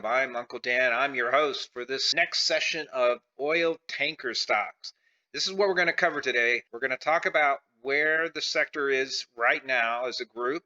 welcome. I'm Uncle Dan. I'm your host for this next session of oil tanker stocks. This is what we're going to cover today. We're going to talk about where the sector is right now as a group.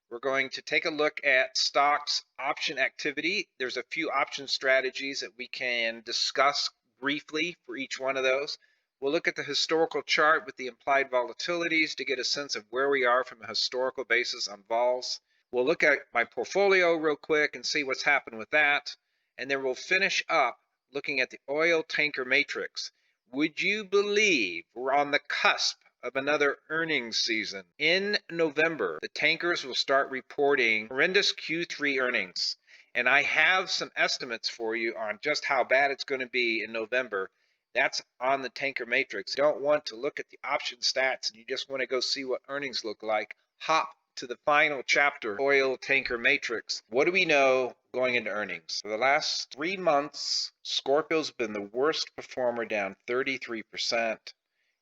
We're going to take a look at stocks option activity. There's a few option strategies that we can discuss briefly for each one of those. We'll look at the historical chart with the implied volatilities to get a sense of where we are from a historical basis on vols. We'll look at my portfolio real quick and see what's happened with that. And then we'll finish up looking at the oil tanker matrix. Would you believe we're on the cusp of another earnings season? In November, the tankers will start reporting horrendous Q3 earnings. And I have some estimates for you on just how bad it's going to be in November. That's on the tanker matrix. You don't want to look at the option stats and you just want to go see what earnings look like. Hop to the final chapter, oil tanker matrix. What do we know going into earnings? For the last 3 months, Scorpio's been the worst performer, down 33%.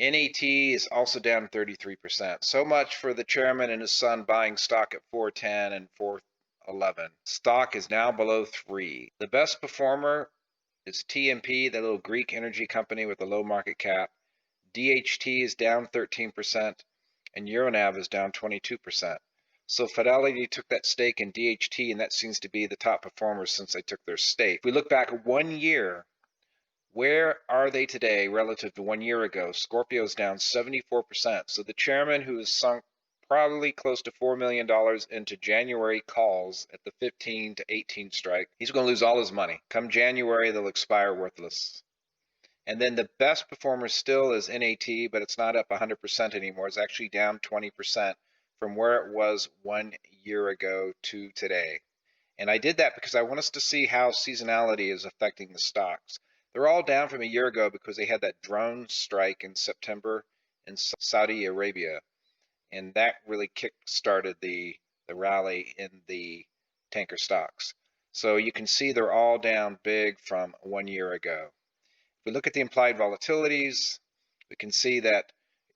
NAT is also down 33%. So much for the chairman and his son buying stock at 410 and 411. Stock is now below 3. The best performer is TNK, the little Greek energy company with a low market cap. DHT is down 13%. And EURN is down 22%. So Fidelity took that stake in DHT, and that seems to be the top performers since they took their stake. If we look back 1 year, where are they today relative to 1 year ago? Scorpio's down 74%. So the chairman, who has sunk probably close to $4 million into January calls at the 15 to 18 strike, he's going to lose all his money. Come January, they'll expire worthless. And then the best performer still is NAT, but it's not up 100% anymore. It's actually down 20% from where it was 1 year ago to today. And I did that because I want us to see how seasonality is affecting the stocks. They're all down from a year ago because they had that drone strike in September in Saudi Arabia. And that really kick-started the rally in the tanker stocks. So you can see they're all down big from 1 year ago. If we look at the implied volatilities, we can see that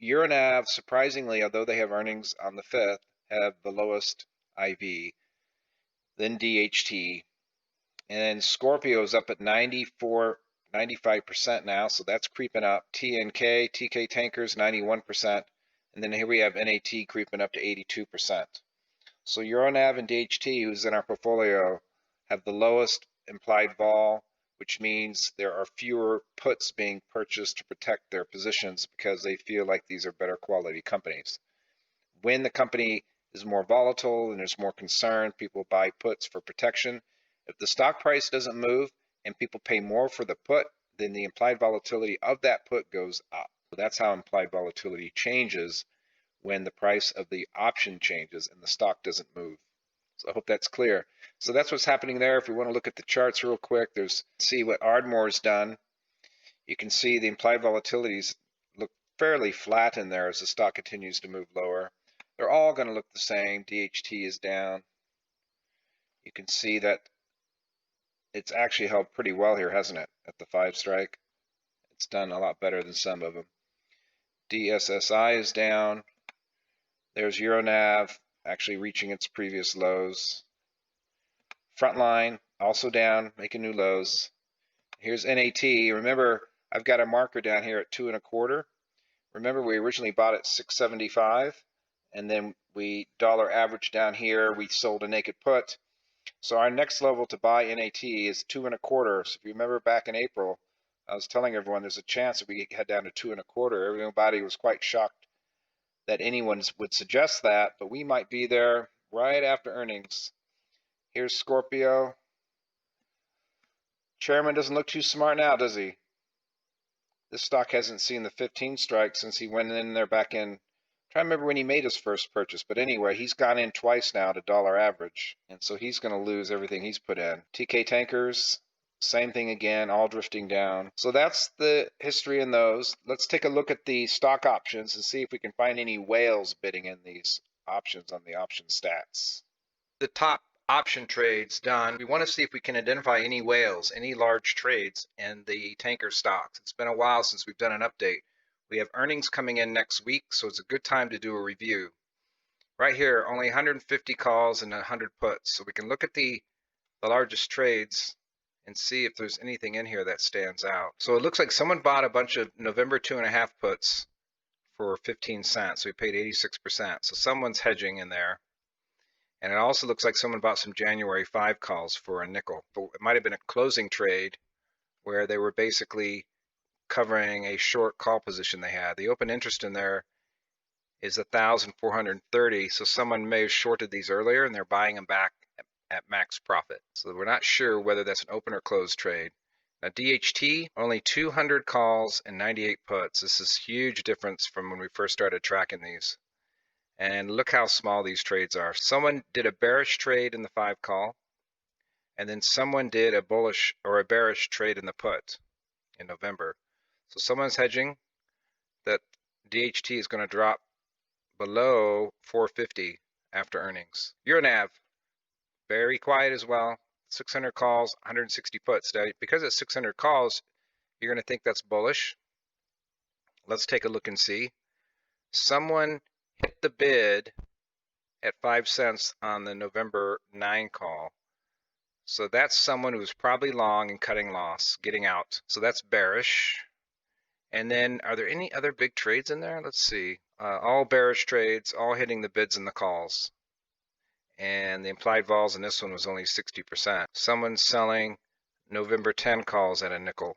EURN, surprisingly, although they have earnings on the 5th, have the lowest IV, then DHT, and Scorpio is up at 95% now, so that's creeping up. TNK, TK Tankers, 91%, and then here we have NAT creeping up to 82%. So EURN and DHT, who's in our portfolio, have the lowest implied vol, which means there are fewer puts being purchased to protect their positions because they feel like these are better quality companies. When the company is more volatile and there's more concern, people buy puts for protection. If the stock price doesn't move and people pay more for the put, then the implied volatility of that put goes up. So that's how implied volatility changes when the price of the option changes and the stock doesn't move. So I hope that's clear. So that's what's happening there. If we want to look at the charts real quick, see what Ardmore's done. You can see the implied volatilities look fairly flat in there as the stock continues to move lower. They're all going to look the same. DHT is down. You can see that it's actually held pretty well here, hasn't it, at the 5 strike? It's done a lot better than some of them. DSSI is down. There's EURN actually reaching its previous lows. Frontline also down, making new lows. Here's NAT. Remember, I've got a marker down here at 2.25. Remember, we originally bought at 675, and then we dollar average down here. We sold a naked put. So our next level to buy NAT is 2.25. So if you remember back in April, I was telling everyone there's a chance that we head down to 2.25. Everybody was quite shocked that anyone would suggest that, but we might be there right after earnings. Here's Scorpio. Chairman doesn't look too smart now, does he? This stock hasn't seen the 15 strike since he went in there back in, I'm trying to remember when he made his first purchase, but anyway, he's gone in twice now to dollar average, and so he's going to lose everything he's put in. TK Tankers, same thing again, all drifting down. So that's the history in those. Let's take a look at the stock options and see if we can find any whales bidding in these options on the option stats. The top option trades done. We want to see if we can identify any whales, any large trades in the tanker stocks. It's been a while since we've done an update. We have earnings coming in next week, so it's a good time to do a review. Right here, only 150 calls and 100 puts. So we can look at the the largest trades and see if there's anything in here that stands out. So it looks like someone bought a bunch of November 2.5 puts for 15 cents. So we paid 86%. So someone's hedging in there. And it also looks like someone bought some January 5 calls for a nickel. But it might have been a closing trade where they were basically covering a short call position they had. The open interest in there is 1,430. So someone may have shorted these earlier and they're buying them back at max profit. So we're not sure whether that's an open or closed trade. Now DHT, only 200 calls and 98 puts. This is a huge difference from when we first started tracking these. And look how small these trades are. Someone did a bearish trade in the 5 call, and then someone did a bullish or a bearish trade in the put in November. So someone's hedging that DHT is going to drop below 450 after earnings. EURN, very quiet as well. 600 calls, 160 puts. Now, because it's 600 calls, you're going to think that's bullish. Let's take a look and see. Someone hit the bid at 5 cents on the November 9 call. So that's someone who's probably long and cutting loss, getting out. So that's bearish. And then are there any other big trades in there? Let's see. All bearish trades, all hitting the bids and the calls. And the implied vols in this one was only 60%. Someone's selling November 10 calls at a nickel.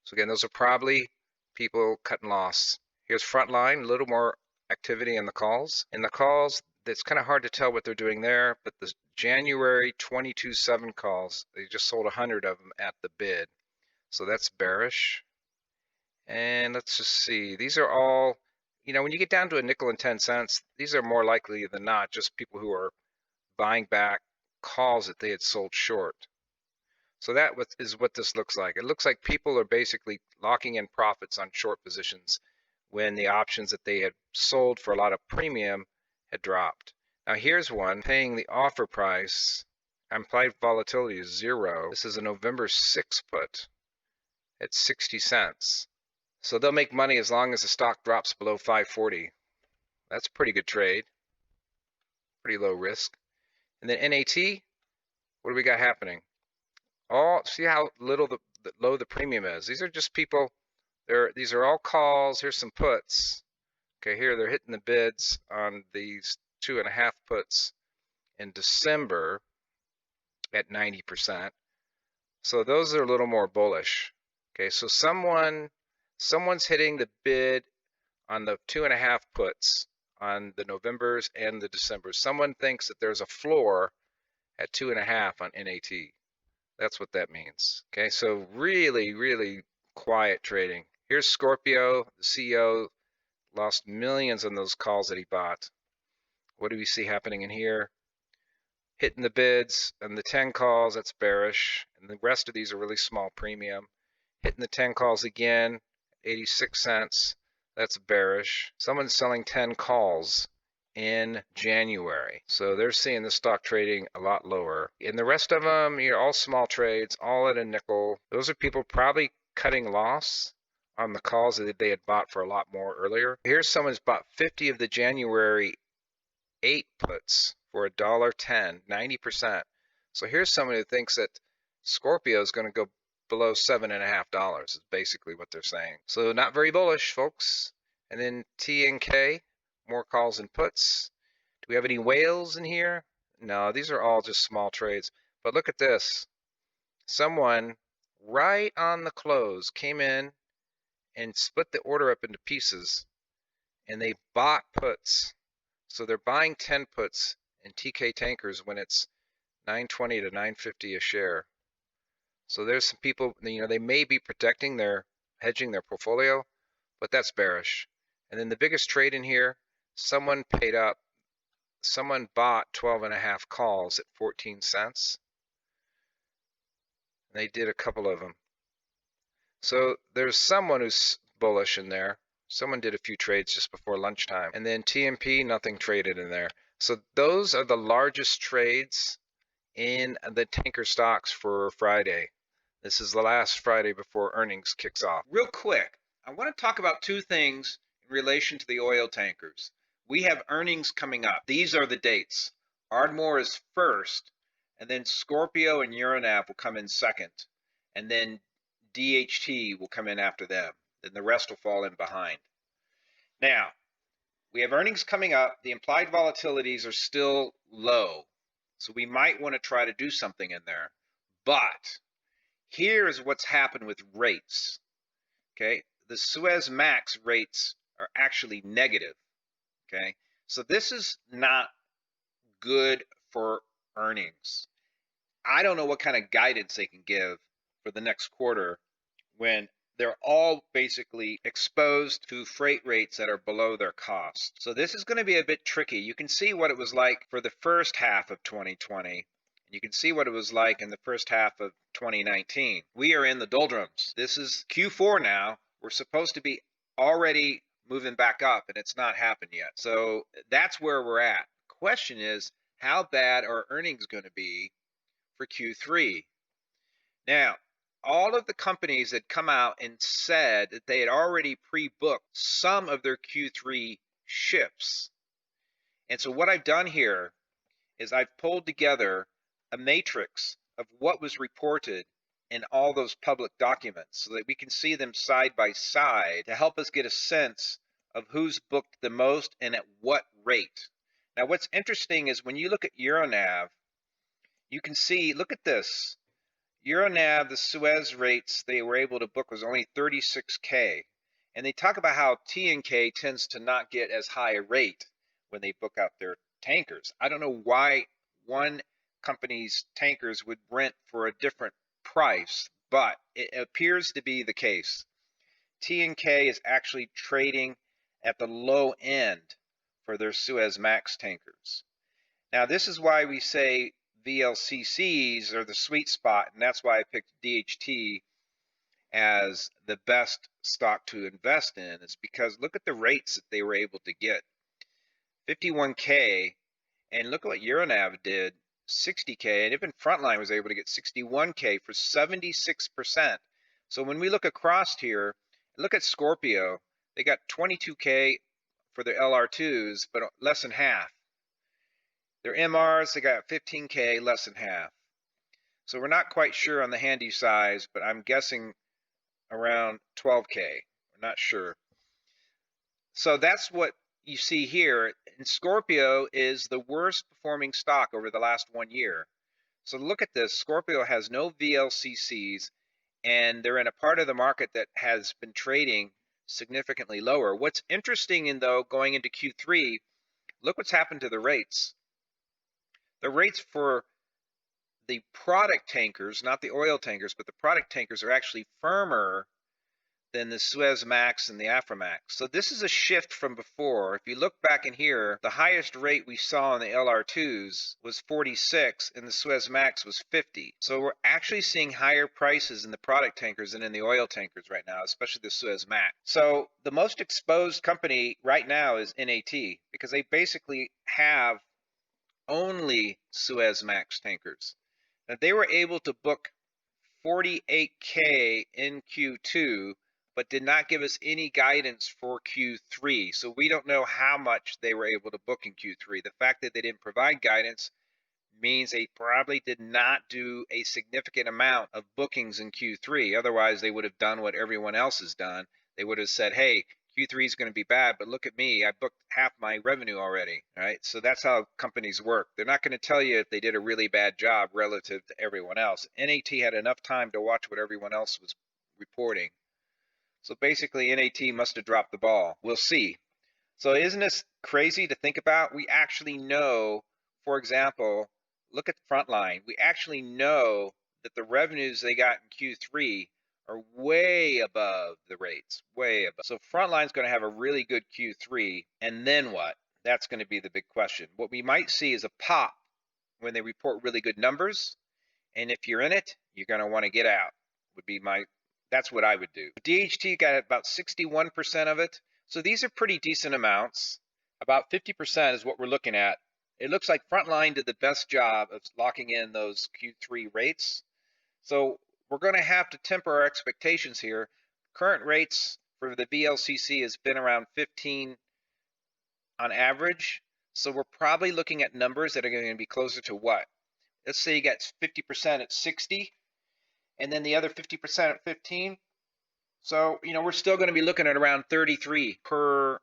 So again, those are probably people cutting loss. Here's front line, a little more activity in the calls. In the calls, it's kind of hard to tell what they're doing there, but the January 22/7 calls, they just sold 100 of them at the bid. So that's bearish. And let's just see, these are all, when you get down to a nickel and 10 cents, these are more likely than not just people who are buying back calls that they had sold short. So that is what this looks like. It looks like people are basically locking in profits on short positions when the options that they had sold for a lot of premium had dropped. Now here's one paying the offer price. Implied volatility is 0. This is a November 6 put at 60 cents. So they'll make money as long as the stock drops below 540. That's a pretty good trade. Pretty low risk. And then NAT, what do we got happening? See how little low the premium is. These are just people. These are all calls. Here's some puts. Okay, here they're hitting the bids on these 2.5 puts in December at 90%. So those are a little more bullish. Okay, so someone's hitting the bid on the 2.5 puts on the Novembers and the Decembers. Someone thinks that there's a floor at 2.5 on NAT. That's what that means. Okay, so really, really quiet trading. Here's Scorpio, the CEO, lost millions on those calls that he bought. What do we see happening in here? Hitting the bids and the 10 calls, that's bearish. And the rest of these are really small premium. Hitting the 10 calls again, 86 cents, that's bearish. Someone's selling 10 calls in January. So they're seeing the stock trading a lot lower. And the rest of them, all small trades, all at a nickel. Those are people probably cutting loss on the calls that they had bought for a lot more earlier. Here's someone's bought 50 of the January 8 puts for $1.10, 90%. So here's someone who thinks that Scorpio is going to go below $7.50 is basically what they're saying. So not very bullish, folks. And then TNK, more calls and puts. Do we have any whales in here? No, these are all just small trades. But look at this. Someone right on the close came in and split the order up into pieces, and they bought puts. So they're buying 10 puts in TK tankers when it's $9.20 to $9.50 a share. So there's some people, they may be hedging their portfolio, but that's bearish. And then the biggest trade in here, someone bought 12.5 calls at 14 cents. And they did a couple of them. So there's someone who's bullish in there. Someone did a few trades just before lunchtime. And then TMP, nothing traded in there. So those are the largest trades in the tanker stocks for Friday. This is the last Friday before earnings kicks off. Real quick, I want to talk about two things in relation to the oil tankers. We have earnings coming up. These are the dates. Ardmore is first, and then Scorpio and EURN will come in second, and then DHT will come in after them. Then the rest will fall in behind. Now, we have earnings coming up. The implied volatilities are still low, so we might want to try to do something in there. But here is what's happened with rates. Okay, the Suez Max rates are actually negative. Okay, so this is not good for earnings. I don't know what kind of guidance they can give for the next quarter when they're all basically exposed to freight rates that are below their cost. So this is going to be a bit tricky. You can see what it was like for the first half of 2020. You can see what it was like in the first half of 2019. We are in the doldrums. This is Q4 now. We're supposed to be already moving back up, and it's not happened yet. So that's where we're at. Question is, how bad are earnings going to be for Q3? Now, all of the companies that come out and said that they had already pre-booked some of their Q3 ships. And so what I've done here is I've pulled together a matrix of what was reported in all those public documents so that we can see them side by side to help us get a sense of who's booked the most and at what rate. Now, what's interesting is when you look at EURN, you can see, look at this. EURN, the Suez rates they were able to book was only 36K. And they talk about how TNK tends to not get as high a rate when they book out their tankers. I don't know why one company's tankers would rent for a different price, but it appears to be the case. TNK is actually trading at the low end for their Suez Max tankers. Now, this is why we say VLCCs are the sweet spot, and that's why I picked DHT as the best stock to invest in, is because look at the rates that they were able to get. 51K, and look at what EURN did, 60K, and even Frontline was able to get 61K for 76%. So when we look across here, look at Scorpio, they got 22K for their LR2s, but less than half. Their MRs, they got 15K, less than half. So we're not quite sure on the handy size, but I'm guessing around 12K. We're not sure. So that's what you see here. And Scorpio is the worst performing stock over the last 1 year. So look at this. Scorpio has no VLCCs, and they're in a part of the market that has been trading significantly lower. What's interesting, though, going into Q3, look what's happened to the rates. The rates for the product tankers, not the oil tankers, but the product tankers are actually firmer than the Suez Max and the Aframax. So this is a shift from before. If you look back in here, the highest rate we saw in the LR2s was 46 and the Suez Max was 50. So we're actually seeing higher prices in the product tankers than in the oil tankers right now, especially the Suez Max. So the most exposed company right now is NAT because they basically have only Suez Max tankers. Now they were able to book 48K in Q2, but did not give us any guidance for Q3. So we don't know how much they were able to book in Q3. The fact that they didn't provide guidance means they probably did not do a significant amount of bookings in Q3. Otherwise, they would have done what everyone else has done. They would have said, hey, Q3 is going to be bad, but look at me. I booked half my revenue already, right? So that's how companies work. They're not going to tell you if they did a really bad job relative to everyone else. NAT had enough time to watch what everyone else was reporting. So basically, NAT must have dropped the ball. We'll see. So isn't this crazy to think about? We actually know, for example, look at Frontline. We actually know that the revenues they got in Q3 are way above the rates, way above. So Frontline's going to have a really good Q3, and then what? That's going to be the big question. What we might see is a pop when they report really good numbers, and if you're in it, you're going to want to get out. That's what I would do. DHT got about 61% of it, so these are pretty decent amounts. About 50% is what we're looking at. It looks like Frontline did the best job of locking in those Q3 rates. So we're going to have to temper our expectations here. Current rates for the VLCC has been around 15 on average. So we're probably looking at numbers that are going to be closer to what? Let's say you got 50% at 60 and then the other 50% at 15. So, we're still going to be looking at around 33 per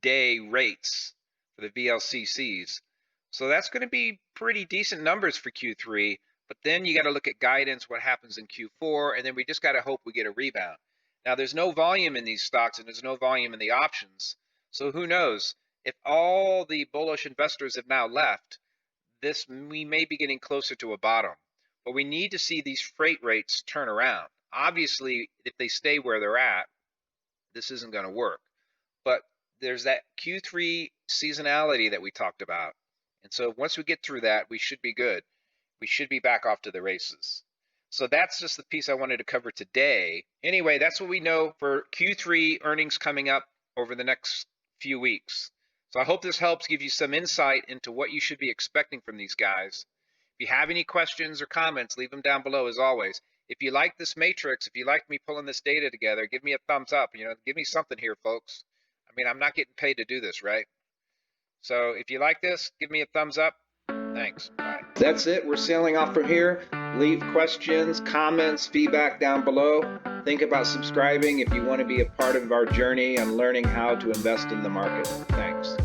day rates for the VLCCs. So that's going to be pretty decent numbers for Q3. But then you got to look at guidance, what happens in Q4, and then we just got to hope we get a rebound. Now, there's no volume in these stocks and there's no volume in the options. So who knows? If all the bullish investors have now left, we may be getting closer to a bottom. But we need to see these freight rates turn around. Obviously, if they stay where they're at, this isn't going to work. But there's that Q3 seasonality that we talked about. And so once we get through that, we should be good. We should be back off to the races. So that's just the piece I wanted to cover today. Anyway, that's what we know for Q3 earnings coming up over the next few weeks. So I hope this helps give you some insight into what you should be expecting from these guys. If you have any questions or comments, leave them down below as always. If you like this matrix, if you like me pulling this data together, give me a thumbs up. Give me something here, folks. I mean, I'm not getting paid to do this, right? So if you like this, give me a thumbs up. Thanks. Bye. That's it. We're sailing off from here. Leave questions, comments, feedback down below. Think about subscribing if you want to be a part of our journey on learning how to invest in the market. Thanks.